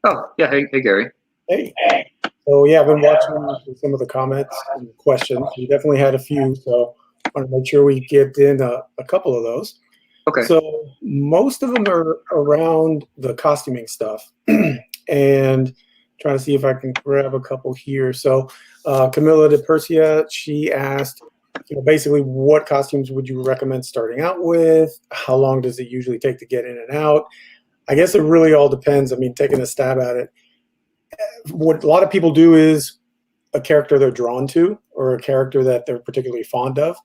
Oh, yeah. Hey, Gary. Hey. So yeah, I've been watching some of the comments and questions. We definitely had a few, so I want to make sure we get in a couple of those. Okay. So most of them are around the costuming stuff, and trying to see if I can grab a couple here. So Camilla de Persia, she asked, basically, what costumes would you recommend starting out with? How long does it usually take to get in and out? I guess it really all depends. I mean, taking a stab at it, what a lot of people do is a character they're drawn to or a character that they're particularly fond of.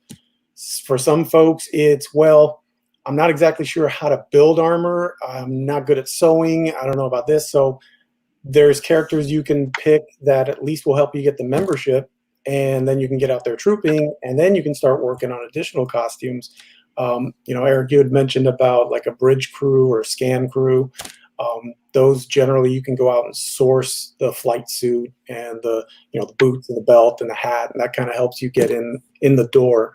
For some folks, it's, well, I'm not exactly sure how to build armor. I'm not good at sewing. I don't know about this. So there's characters you can pick that at least will help you get the membership, and then you can get out there trooping, and then you can start working on additional costumes. Eric, you had mentioned about like a bridge crew or a scan crew. Those generally you can go out and source the flight suit and the boots and the belt and the hat, and that kind of helps you get in the door.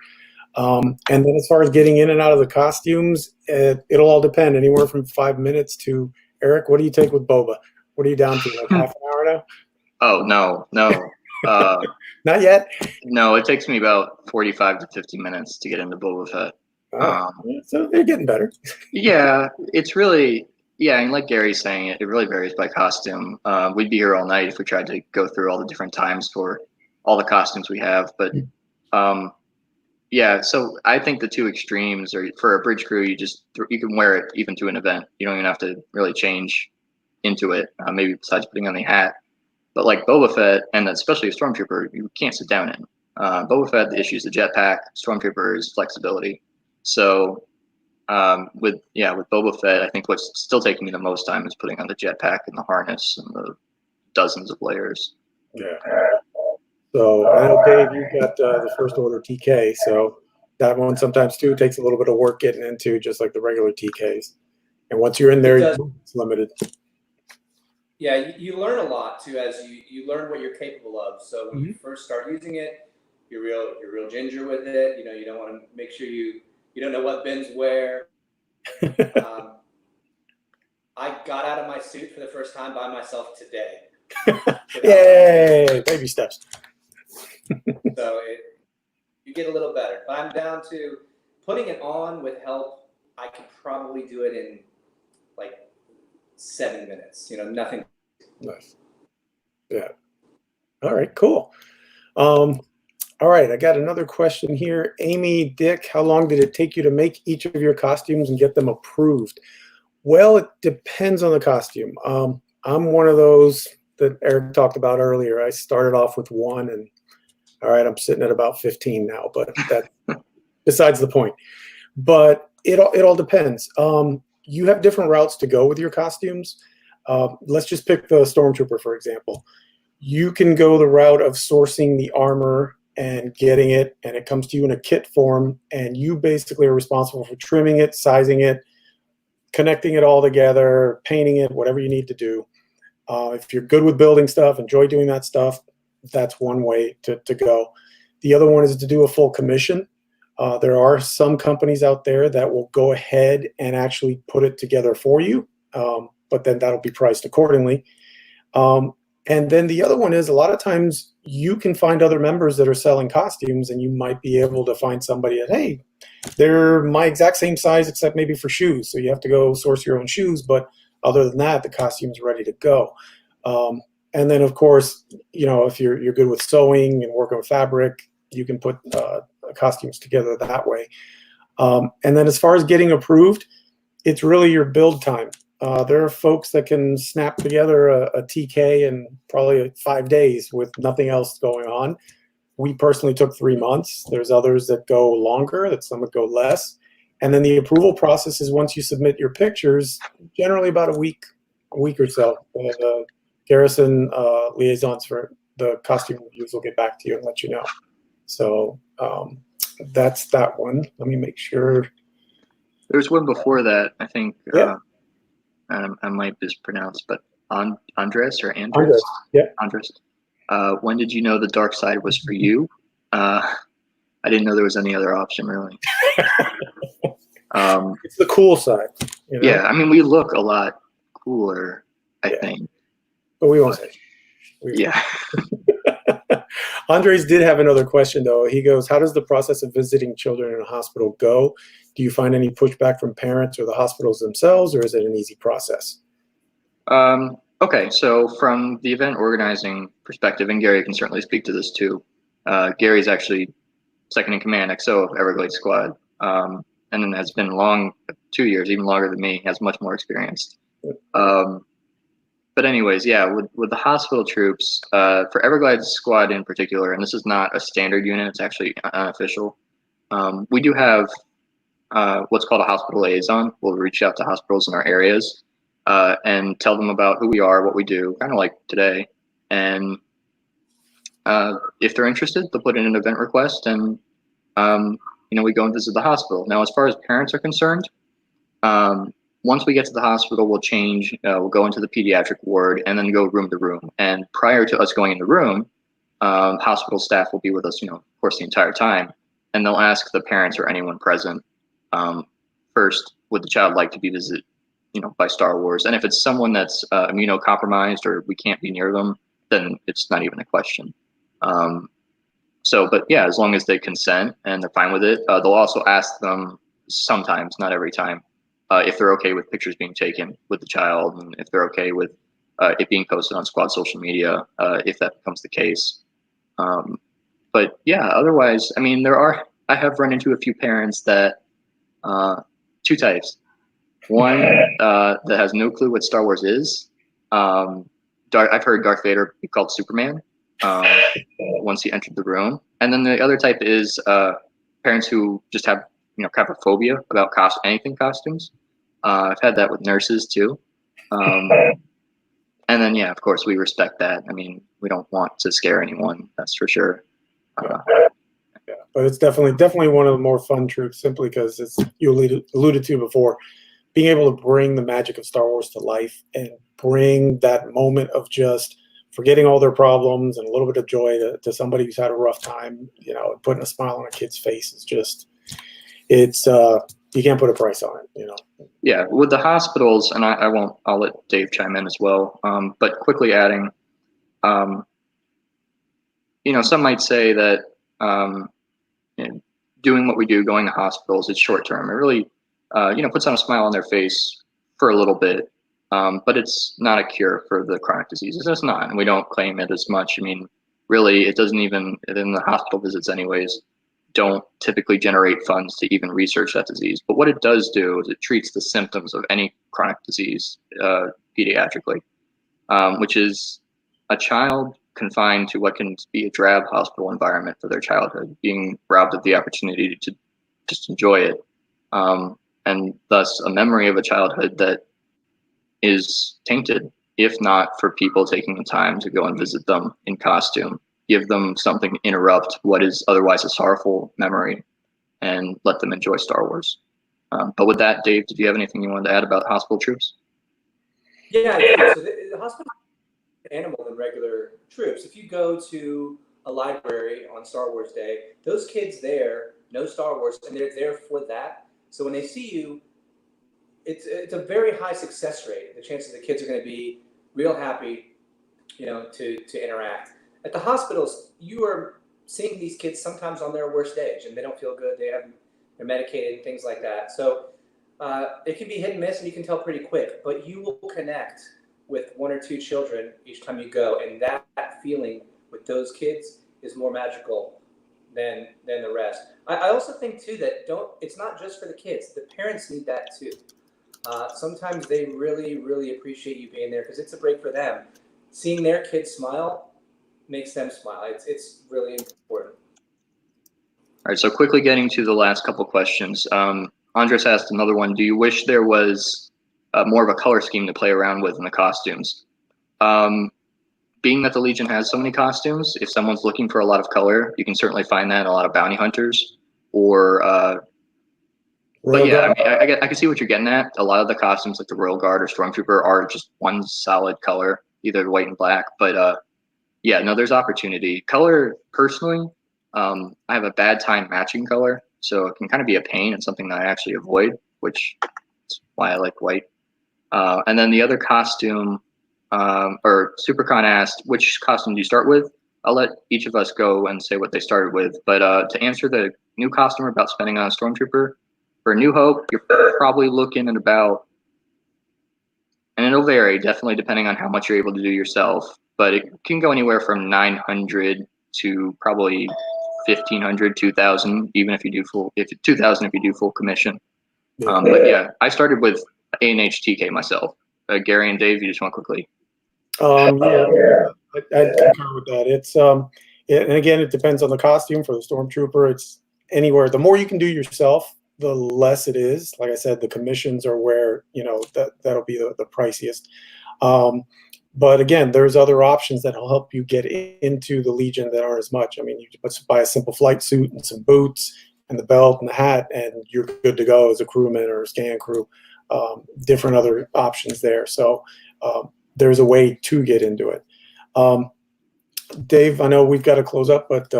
And then as far as getting in and out of the costumes, it'll all depend. Anywhere from 5 minutes to, Eric, what do you take with Boba? What are you down to, like half an hour now? Oh, no. Not yet? No, it takes me about 45 to 50 minutes to get into Boba Fett. So they're getting better. Yeah, it's really, and like Gary's saying, it really varies by costume. We'd be here all night if we tried to go through all the different times for all the costumes we have. But so I think the two extremes are, for a bridge crew, you can wear it even to an event. You don't even have to really change into it, maybe besides putting on the hat. But like Boba Fett, and especially a Stormtrooper, you can't sit down in. Boba Fett, the issue is the jetpack. Stormtrooper is flexibility. So with Boba Fett, I think what's still taking me the most time is putting on the jetpack and the harness and the dozens of layers. Yeah. So I know, Dave, you've got the First Order TK, so that one sometimes too takes a little bit of work getting into, just like the regular TKs. And once you're in there, it's limited. Yeah, you learn a lot too as you learn what you're capable of. So when you first start using it, you're real ginger with it. You don't want to make sure you don't know what bends where. I got out of my suit for the first time by myself today. Yay! Baby steps. So you get a little better. But I'm down to putting it on with help. I could probably do it in like 7 minutes. Nothing. Nice. Yeah. All right, cool. All right, I got another question here. Amy, Dick, how long did it take you to make each of your costumes and get them approved? Well, it depends on the costume. I'm one of those that Eric talked about earlier. I started off with one, and all right, I'm sitting at about 15 now, but that besides the point. But it all depends. You have different routes to go with your costumes. Let's just pick the Stormtrooper, for example. You can go the route of sourcing the armor and getting it, and it comes to you in a kit form, and you basically are responsible for trimming it, sizing it, connecting it all together, painting it, whatever you need to do. If you're good with building stuff, enjoy doing that stuff, that's one way to go. The other one is to do a full commission. There are some companies out there that will go ahead and actually put it together for you, but then that'll be priced accordingly. And then the other one is, a lot of times you can find other members that are selling costumes, and you might be able to find somebody that, hey, they're my exact same size except maybe for shoes. So you have to go source your own shoes. But other than that, the costume's ready to go. And then, of course, if you're good with sewing and working with fabric, you can put costumes together that way. And then as far as getting approved, it's really your build time. There are folks that can snap together a TK in probably 5 days with nothing else going on. We personally took 3 months. There's others that go longer, that some would go less. And then the approval process is, once you submit your pictures, generally about a week or so. The garrison liaisons for the costume reviews will get back to you and let you know. So that's that one. Let me make sure. There's one before that, I think. Yeah. I might mispronounce, but Andres or Andres? Yeah. Andres. When did you know the dark side was for you? I didn't know there was any other option, really. It's the cool side. Yeah, I mean, we look a lot cooler, I think. But we won't say. Yeah. Andres did have another question, though. He goes, how does the process of visiting children in a hospital go? Do you find any pushback from parents or the hospitals themselves, or is it an easy process? Okay, so from the event organizing perspective, and Gary can certainly speak to this too, Gary's actually second in command, XO of Everglades Squad, and then has been 2 years, even longer than me. Has much more experience. But anyways, yeah, with the hospital troops, for Everglades Squad in particular, and this is not a standard unit; it's actually unofficial. We do have what's called a hospital liaison. We'll reach out to hospitals in our areas and tell them about who we are, what we do, kind of like today. And if they're interested, they'll put in an event request, and we go and visit the hospital. Now, as far as parents are concerned, once we get to the hospital, we'll change. We'll go into the pediatric ward and then go room to room. And prior to us going in the room, hospital staff will be with us, of course, the entire time. And they'll ask the parents or anyone present, first, would the child like to be visited, by Star Wars? And if it's someone that's immunocompromised or we can't be near them, then it's not even a question. But yeah, as long as they consent and they're fine with it, they'll also ask them sometimes, not every time, if they're okay with pictures being taken with the child, and if they're okay with it being posted on squad social media, if that becomes the case. But yeah, otherwise, I have run into a few parents that, two types. One that has no clue what Star Wars is. I've heard Darth Vader be called Superman once he entered the room. And then the other type is parents who just have, kind of a phobia about anything costumes. I've had that with nurses too. And then, yeah, of course, we respect that. We don't want to scare anyone, that's for sure. Yeah, but it's definitely one of the more fun troops, simply because it's, you alluded to before, being able to bring the magic of Star Wars to life and bring that moment of just forgetting all their problems and a little bit of joy to somebody who's had a rough time, putting a smile on a kid's face is just, it's you can't put a price on it, Yeah, with the hospitals, and I'll let Dave chime in as well. But quickly adding, some might say that doing what we do, going to hospitals, it's short term. It really, puts on a smile on their face for a little bit, but it's not a cure for the chronic diseases. It's not, and we don't claim it as much. Really, it doesn't even, in the hospital visits anyways, don't typically generate funds to even research that disease. But what it does do is it treats the symptoms of any chronic disease pediatrically, which is a child confined to what can be a drab hospital environment for their childhood, being robbed of the opportunity to just enjoy it, and thus a memory of a childhood that is tainted, if not for people taking the time to go and visit them in costume, give them something to interrupt what is otherwise a sorrowful memory, and let them enjoy Star Wars. But with that, Dave, did you have anything you wanted to add about hospital troops? Yeah, I do. So the hospital is an animal than regular troops. If you go to a library on Star Wars Day, those kids there know Star Wars, and they're there for that. So when they see you, it's a very high success rate. The chances the kids are going to be real happy, to interact. At the hospitals, you are seeing these kids sometimes on their worst days, and they don't feel good. They're medicated and things like that. So it can be hit and miss, and you can tell pretty quick. But you will connect with one or two children each time you go, and that feeling with those kids is more magical than the rest. I also think too that it's not just for the kids. The parents need that too. Sometimes they really, really appreciate you being there because it's a break for them. Seeing their kids smile makes them smile. It's really important. All right, so quickly getting to the last couple questions. Andres asked another one. Do you wish there was more of a color scheme to play around with in the costumes? Being that the Legion has so many costumes, if someone's looking for a lot of color, you can certainly find that in a lot of bounty hunters. But yeah, I can see what you're getting at. A lot of the costumes, like the Royal Guard or Stormtrooper, are just one solid color, either white and black. But yeah, no, there's opportunity. Color, personally, I have a bad time matching color, so it can kind of be a pain and something that I actually avoid, which is why I like white. And then the other costume, or Supercon asked, which costume do you start with? I'll let each of us go and say what they started with. But to answer the new costume about spending on a Stormtrooper, for New Hope, you're probably looking at about, and it'll vary, definitely depending on how much you're able to do yourself, but it can go anywhere from 900 to probably 1,500, 2,000, even if you do full, if 2,000 if you do full commission. Yeah. But yeah, I started with A&H TK myself. Gary and Dave, you just want quickly. Yeah, I concur with that. It's and again, it depends on the costume. For the Stormtrooper, it's anywhere. The more you can do yourself, the less it is. Like I said, the commissions are where that'll be the priciest. But again, there's other options that'll help you get into the Legion that aren't as much. I mean, you just buy a simple flight suit and some boots and the belt and the hat, and you're good to go as a crewman or a scan crew. Different other options there. So there's a way to get into it. Dave, I know we've got to close up, but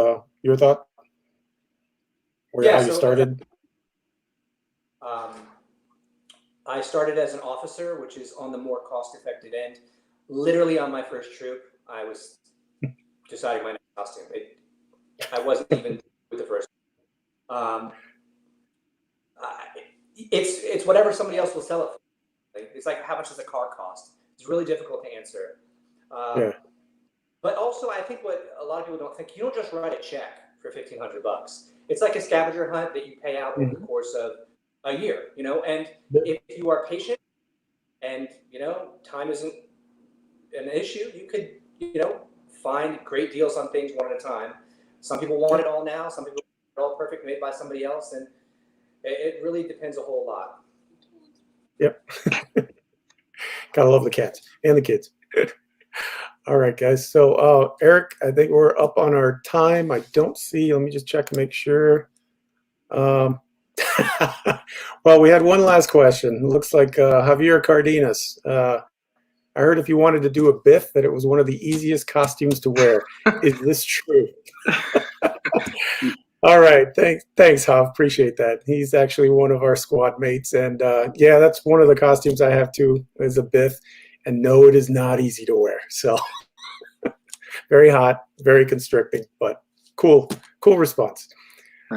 your thought? How you started? I started as an officer, which is on the more cost-effective end. Literally on my first troop, I was deciding my next costume. I wasn't even with the first. It's whatever somebody else will sell it for. It's like, how much does a car cost? It's really difficult to answer. Yeah. But also, I think what a lot of people don't think, you don't just write a check for $1,500. It's like a scavenger hunt that you pay out over the course of a year, and if you are patient and, time isn't an issue, you could, find great deals on things one at a time. Some people want it all now. Some people want it all perfect, made by somebody else. And it really depends a whole lot. Yep. Gotta love the cats and the kids. All right, guys. So, Eric, I think we're up on our time. I don't see. Let me just check to make sure. Well, we had one last question. It looks like Javier Cardenas. I heard if you wanted to do a Biff, that it was one of the easiest costumes to wear. Is this true? All right. Thanks, Hav. Appreciate that. He's actually one of our squad mates. And yeah, that's one of the costumes I have too, is a Biff. And no, it is not easy to wear. So very hot, very constricting, but cool response.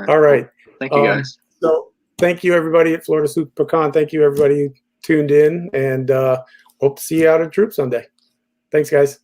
All right. Thank you, guys. So thank you, everybody at Florida Supercon. Thank you, everybody who tuned in. And hope to see you out at Troop Sunday. Thanks, guys.